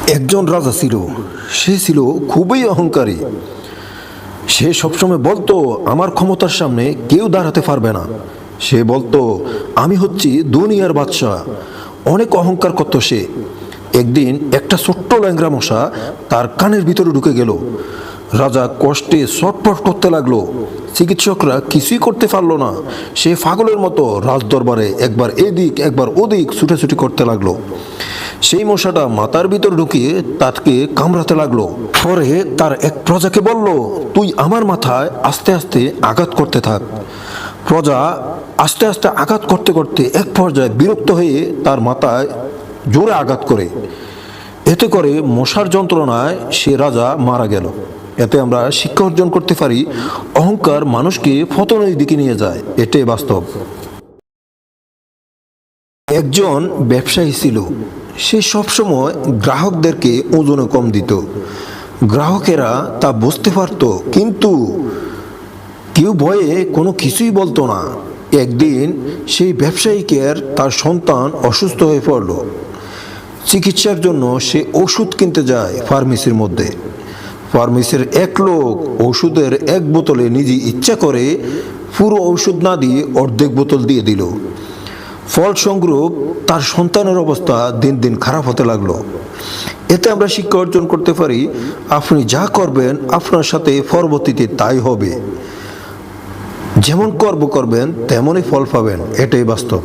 একজন রাজা ছিল। সে ছিল খুবই অহংকারী। সে সবসময় বলতো, আমার ক্ষমতার সামনে কেউ দাঁড়াতে পারবে না। সে বলতো, আমি হচ্ছি দুনিয়ার বাদশাহ। অনেক অহংকার করত সে। একদিন একটা ছোট্ট ল্যাংড়া মশা তার কানের ভিতরে ঢুকে গেল। রাজা কষ্টে ছটফট করতে লাগলো। চিকিৎসকরা কিছুই করতে পারলো না। সে পাগলের মতো রাজদরবারে একবার এদিক একবার ওদিক ছুটাছুটি করতে লাগলো। সেই মশাটা মাথার ভিতর ঢুকিয়ে তাকে কামড়াতে লাগলো। পরে তার এক প্রজাকে বলল, তুই আমার মাথায় আস্তে আস্তে আঘাত করতে থাক। প্রজা আস্তে আস্তে আঘাত করতে করতে এক পর্যায়ে বিরক্ত হয়ে তার মাথায় জোরে আঘাত করে। এতে করে মশার যন্ত্রণায় সে রাজা মারা গেল। এতে আমরা শিক্ষা অর্জন করতে পারি, অহংকার মানুষকে পতনের দিকে নিয়ে যায়। এটাই বাস্তব। একজন ব্যবসায়ী ছিল। সে সবসময় গ্রাহকদেরকে ওজনে কম দিত। গ্রাহকেরা তা বুঝতে পারত, কিন্তু কেউ ভয়ে কোনো কিছুই বলতো না। একদিন সেই ব্যবসায়ীকে তার সন্তান অসুস্থ হয়ে পড়ল। চিকিৎসার জন্য সে ওষুধ কিনতে যায় ফার্মেসির মধ্যে। ফার্মেসির এক লোক ওষুধের এক বোতলে নিজে ইচ্ছা করে পুরো ওষুধ না দিয়ে অর্ধেক বোতল দিয়ে দিল। ফলস্বরূপ তার সন্তানের অবস্থা দিন দিন খারাপ হতে লাগলো। এতে আমরা শিক্ষা অর্জন করতে পারি, আপনি যা করবেন আপনার সাথে পরবর্তীতে তাই হবে। যেমন কর্ম করবেন তেমনই ফল পাবেন। এটাই বাস্তব।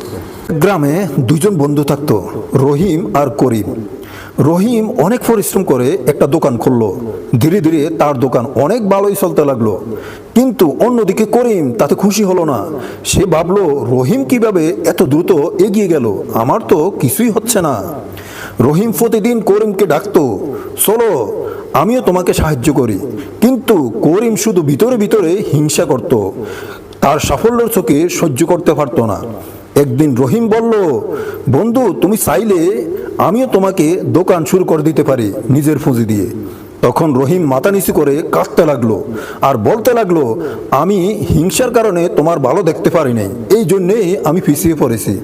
গ্রামে দুজন বন্ধু থাকতো, রহিম আর করিম। রহিম অনেক পরিশ্রম করে একটা দোকান খুললো। ধীরে ধীরে তার দোকান অনেক ভালোই চলতে লাগলো। কিন্তু অন্যদিকে করিম তাতে খুশি হলো না। সে ভাবলো, রহিম কিভাবে এত দ্রুত এগিয়ে গেল, আমার তো কিছুই হচ্ছে না। রহিম প্রতিদিন করিমকে ডাকতো, চলো আমিও তোমাকে সাহায্য করি। কিন্তু করিম শুধু ভিতরে ভিতরে হিংসা করত। তার সাফল্যের চোখে সহ্য করতে পারতো না। একদিন রহিম বলল, বন্ধু, তুমি চাইলে আমিও তোমাকে দোকান শুরু করে দিতে পারি নিজের পুঁজি দিয়ে। তখন রহিম মাথা নিচু করে কাঁদতে লাগলো আর বলতে লাগলো, আমি হিংসার কারণে তোমার ভালো দেখতে পারি নাই, এই জন্যেই আমি পিছিয়ে পড়েছি।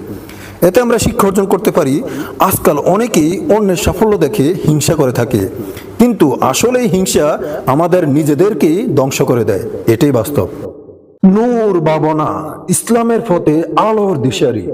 এতে আমরা শিক্ষা অর্জন করতে পারি, আজকাল অনেকেই অন্যের সাফল্য দেখে হিংসা করে থাকে, কিন্তু আসলে হিংসা আমাদের নিজেদেরকেই ধ্বংস করে দেয়। এটাই বাস্তব। নূর ভাবনা, ইসলামের পথে আলোর দিশারি।